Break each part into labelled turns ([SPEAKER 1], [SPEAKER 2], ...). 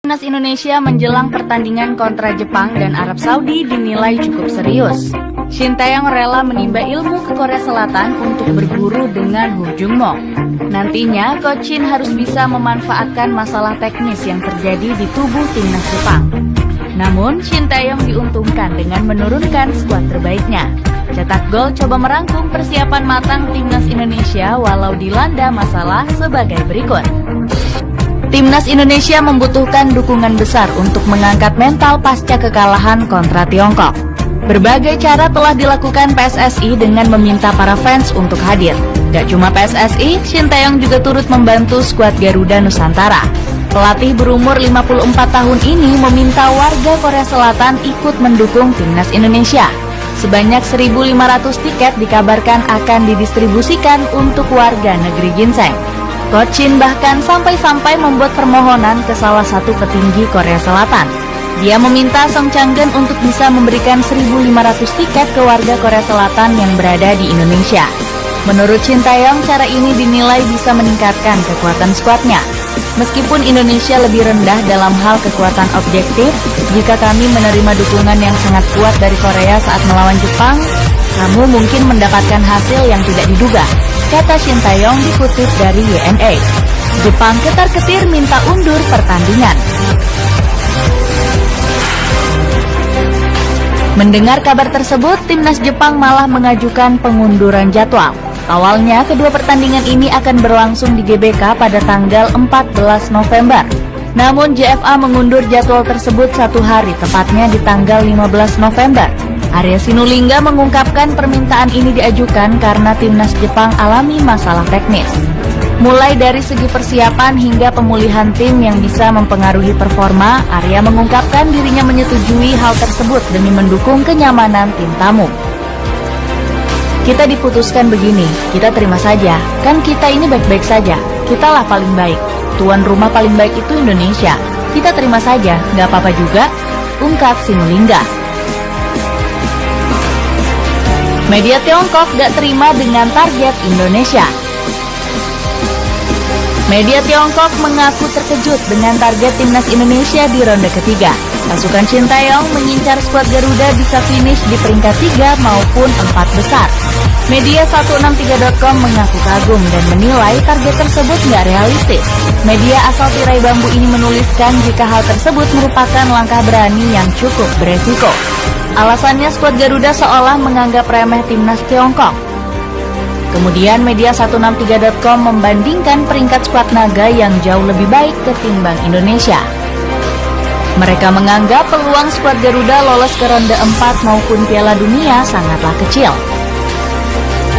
[SPEAKER 1] Timnas Indonesia menjelang pertandingan kontra Jepang dan Arab Saudi dinilai cukup serius. Shin Tae-yong rela menimba ilmu ke Korea Selatan untuk berguru dengan Ho Jung-mo. Nantinya, Coach Shin harus bisa memanfaatkan masalah teknis yang terjadi di tubuh timnas Jepang. Namun, Shin Tae-yong diuntungkan dengan menurunkan skuad terbaiknya. Cetak gol coba merangkum persiapan matang timnas Indonesia walau dilanda masalah sebagai berikut. Timnas Indonesia membutuhkan dukungan besar untuk mengangkat mental pasca kekalahan kontra Tiongkok. Berbagai cara telah dilakukan PSSI dengan meminta para fans untuk hadir. Gak cuma PSSI, Shin Tae-yong juga turut membantu skuad Garuda Nusantara. Pelatih berumur 54 tahun ini meminta warga Korea Selatan ikut mendukung timnas Indonesia. Sebanyak 1.500 tiket dikabarkan akan didistribusikan untuk warga negeri Ginseng. Coach Shin bahkan sampai-sampai membuat permohonan ke salah satu petinggi Korea Selatan. Dia meminta Song Chang-geun untuk bisa memberikan 1.500 tiket ke warga Korea Selatan yang berada di Indonesia. Menurut Shin Tae-yong, cara ini dinilai bisa meningkatkan kekuatan skuadnya. Meskipun Indonesia lebih rendah dalam hal kekuatan objektif, jika kami menerima dukungan yang sangat kuat dari Korea saat melawan Jepang, kamu mungkin mendapatkan hasil yang tidak diduga, kata Shin Tae-yong dikutip dari YNA. Jepang ketar-ketir minta undur pertandingan. Mendengar kabar tersebut, timnas Jepang malah mengajukan pengunduran jadwal. Awalnya, kedua pertandingan ini akan berlangsung di GBK pada tanggal 14 November. Namun, JFA mengundur jadwal tersebut satu hari, tepatnya di tanggal 15 November. Arya Sinulinga mengungkapkan permintaan ini diajukan karena timnas Jepang alami masalah teknis. Mulai dari segi persiapan hingga pemulihan tim yang bisa mempengaruhi performa, Arya mengungkapkan dirinya menyetujui hal tersebut demi mendukung kenyamanan tim tamu. Kita diputuskan begini, kita terima saja, kan kita ini baik-baik saja, kitalah paling baik, tuan rumah paling baik itu Indonesia, kita terima saja, nggak apa-apa juga, ungkap Sinulinga. Media Tiongkok gak terima dengan target Indonesia. Media Tiongkok mengaku terkejut dengan target timnas Indonesia di ronde ketiga. Pasukan Shin Tae-yong mengincar skuad Garuda bisa finish di peringkat 3 maupun 4 besar. Media 163.com mengaku kagum dan menilai target tersebut nggak realistis. Media asal tirai bambu ini menuliskan jika hal tersebut merupakan langkah berani yang cukup beresiko. Alasannya skuad Garuda seolah menganggap remeh timnas Tiongkok. Kemudian media 163.com membandingkan peringkat skuad naga yang jauh lebih baik ketimbang Indonesia. Mereka menganggap peluang skuad Garuda lolos ke ronde 4 maupun Piala Dunia sangatlah kecil.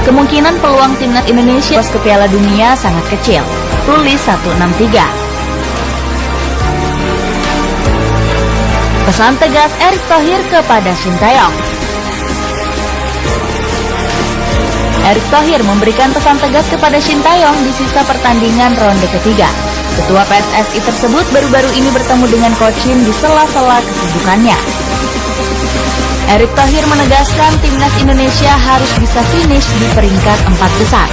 [SPEAKER 1] Kemungkinan peluang timnas Indonesia lolos ke Piala Dunia sangat kecil, tulis 163. Pesan tegas Erick Thohir kepada Shin Tae-yong. Erick Thohir memberikan pesan tegas kepada Shin Tae-yong di sisa pertandingan ronde ketiga. Ketua PSSI tersebut baru-baru ini bertemu dengan Coach Shin di sela-sela kesibukannya. Erick Thohir menegaskan timnas Indonesia harus bisa finish di peringkat 4 besar.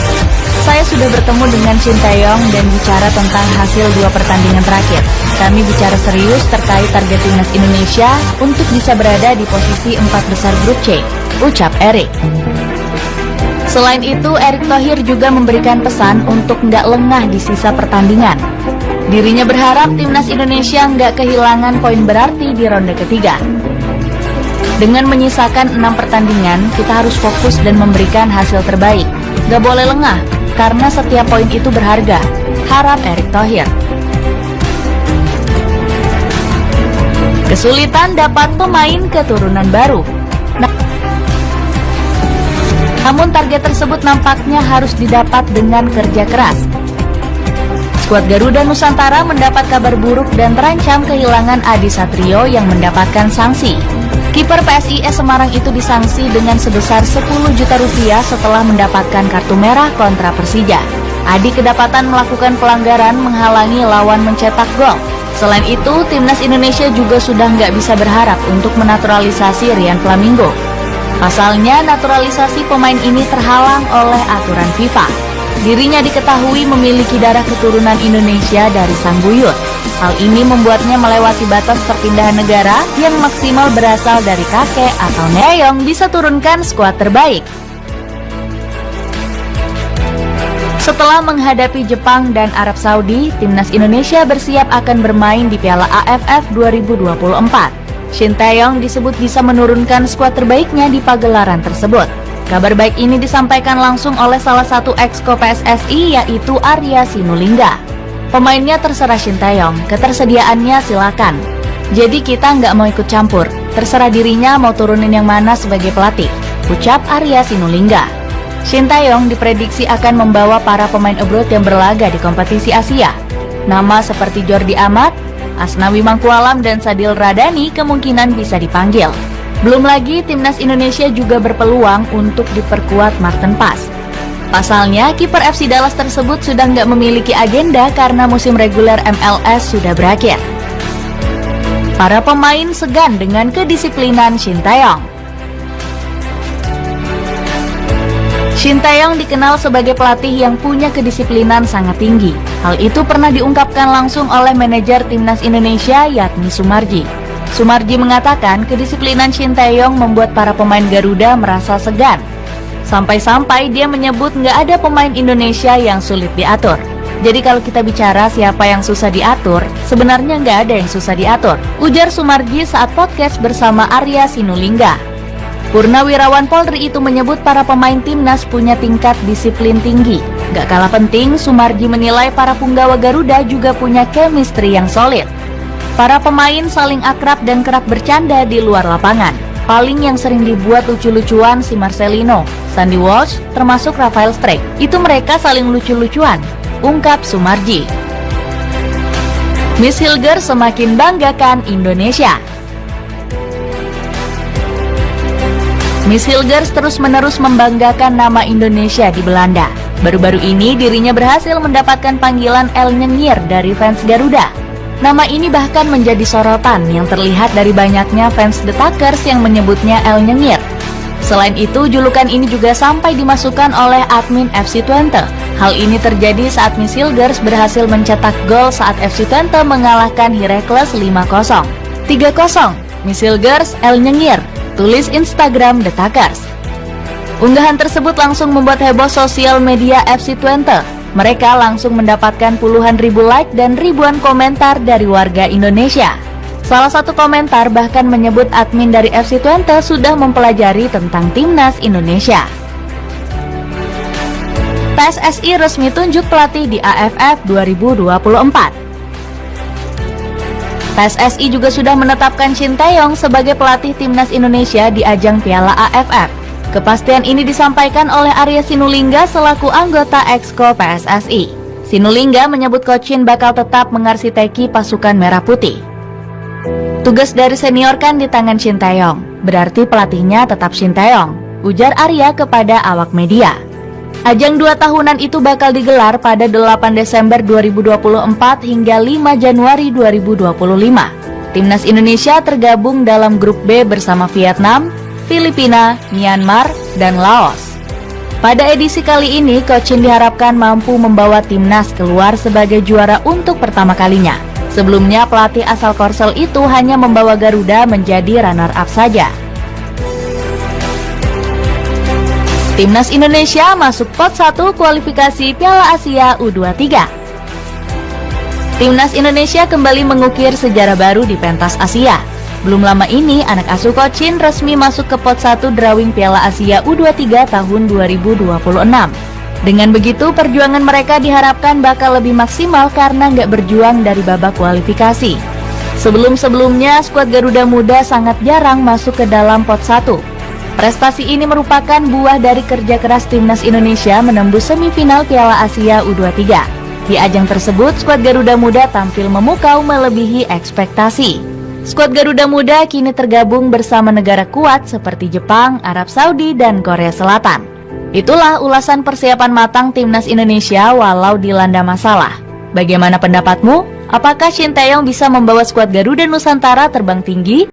[SPEAKER 1] Saya sudah bertemu dengan Shin Tae-yong dan bicara tentang hasil 2 pertandingan terakhir. Kami bicara serius terkait target timnas Indonesia untuk bisa berada di posisi 4 besar grup C, ucap Erick. Selain itu, Erick Thohir juga memberikan pesan untuk nggak lengah di sisa pertandingan. Dirinya berharap timnas Indonesia nggak kehilangan poin berarti di ronde ketiga. Dengan menyisakan 6 pertandingan, kita harus fokus dan memberikan hasil terbaik. Nggak boleh lengah, karena setiap poin itu berharga, harap Erick Thohir. Kesulitan dapat pemain keturunan baru. Namun target tersebut nampaknya harus didapat dengan kerja keras. Skuad Garuda Nusantara mendapat kabar buruk dan terancam kehilangan Adi Satrio yang mendapatkan sanksi. Kiper PSIS Semarang itu disanksi dengan sebesar 10 juta rupiah setelah mendapatkan kartu merah kontra Persija. Adi kedapatan melakukan pelanggaran menghalangi lawan mencetak gol. Selain itu, timnas Indonesia juga sudah nggak bisa berharap untuk menaturalisasi Rian Flamingo. Pasalnya, naturalisasi pemain ini terhalang oleh aturan FIFA. Dirinya diketahui memiliki darah keturunan Indonesia dari sang buyut. Hal ini membuatnya melewati batas perpindahan negara yang maksimal berasal dari kakek atau nenek bisa turunkan skuad terbaik. Setelah menghadapi Jepang dan Arab Saudi, timnas Indonesia bersiap akan bermain di Piala AFF 2024. Shin Tae-yong disebut bisa menurunkan skuad terbaiknya di pagelaran tersebut. Kabar baik ini disampaikan langsung oleh salah satu exco PSSI, yaitu Arya Sinulinga. Pemainnya terserah Shin Tae-yong, ketersediaannya silakan. Jadi kita nggak mau ikut campur, terserah dirinya mau turunin yang mana sebagai pelatih, ucap Arya Sinulinga. Shin Tae-yong diprediksi akan membawa para pemain abroad yang berlaga di kompetisi Asia. Nama seperti Jordi Amat, Asnawi Mangkualam, dan Sadil Radani kemungkinan bisa dipanggil. Belum lagi timnas Indonesia juga berpeluang untuk diperkuat Marten Pas. Pasalnya, kiper FC Dallas tersebut sudah nggak memiliki agenda karena musim reguler MLS sudah berakhir. Para pemain segan dengan kedisiplinan Shin Tae-yong. Shin Tae-yong dikenal sebagai pelatih yang punya kedisiplinan sangat tinggi. Hal itu pernah diungkapkan langsung oleh manajer timnas Indonesia, yakni Sumarji. Sumarji mengatakan kedisiplinan Shin Tae-yong membuat para pemain Garuda merasa segan. Sampai-sampai dia menyebut nggak ada pemain Indonesia yang sulit diatur. Jadi kalau kita bicara siapa yang susah diatur, sebenarnya nggak ada yang susah diatur, ujar Sumarji saat podcast bersama Arya Sinulinga. Purnawirawan Polri itu menyebut para pemain timnas punya tingkat disiplin tinggi. Gak kalah penting, Sumarji menilai para punggawa Garuda juga punya chemistry yang solid. Para pemain saling akrab dan kerap bercanda di luar lapangan. Paling yang sering dibuat lucu-lucuan si Marcelino, Sandy Walsh, termasuk Rafael Strijk. Itu mereka saling lucu-lucuan, ungkap Sumarji. Miss Hilger semakin banggakan Indonesia. Miss Hilgers terus-menerus membanggakan nama Indonesia di Belanda. Baru-baru ini dirinya berhasil mendapatkan panggilan El Nyengir dari fans Garuda. Nama ini bahkan menjadi sorotan yang terlihat dari banyaknya fans The Tuckers yang menyebutnya El Nyengir. Selain itu, julukan ini juga sampai dimasukkan oleh admin FC Twente. Hal ini terjadi saat Miss Hilgers berhasil mencetak gol saat FC Twente mengalahkan Heracles 5-0. 3-0, Miss Hilgers El Nyengir, tulis Instagram The Tuckers. Unggahan tersebut langsung membuat heboh sosial media FC Twente. Mereka langsung mendapatkan puluhan ribu like dan ribuan komentar dari warga Indonesia. Salah satu komentar bahkan menyebut admin dari FC Twente sudah mempelajari tentang timnas Indonesia. PSSI resmi tunjuk pelatih di AFF 2024. PSSI juga sudah menetapkan Shin Tae-yong sebagai pelatih timnas Indonesia di ajang Piala AFF. Kepastian ini disampaikan oleh Arya Sinulinga selaku anggota exco PSSI. Sinulinga menyebut Coach Shin bakal tetap mengarsiteki pasukan merah putih. Tugas dari senior kan di tangan Shin Tae-yong, berarti pelatihnya tetap Shin Tae-yong, ujar Arya kepada awak media. Ajang 2 tahunan itu bakal digelar pada 8 Desember 2024 hingga 5 Januari 2025. Timnas Indonesia tergabung dalam grup B bersama Vietnam, Filipina, Myanmar, dan Laos. Pada edisi kali ini, Coach Shin diharapkan mampu membawa timnas keluar sebagai juara untuk pertama kalinya. Sebelumnya, pelatih asal Korsel itu hanya membawa Garuda menjadi runner-up saja. Timnas Indonesia masuk pot 1 kualifikasi Piala Asia U23. Timnas Indonesia kembali mengukir sejarah baru di pentas Asia. Belum lama ini, anak asuh Coach Shin resmi masuk ke pot 1 drawing Piala Asia U23 tahun 2026. Dengan begitu, perjuangan mereka diharapkan bakal lebih maksimal karena nggak berjuang dari babak kualifikasi. Sebelum-sebelumnya, skuad Garuda Muda sangat jarang masuk ke dalam pot 1. Prestasi ini merupakan buah dari kerja keras timnas Indonesia menembus semifinal Piala Asia U23. Di ajang tersebut, skuad Garuda Muda tampil memukau melebihi ekspektasi. Skuad Garuda Muda kini tergabung bersama negara kuat seperti Jepang, Arab Saudi, dan Korea Selatan. Itulah ulasan persiapan matang timnas Indonesia walau dilanda masalah. Bagaimana pendapatmu? Apakah Shin Tae-yong bisa membawa skuad Garuda Nusantara terbang tinggi?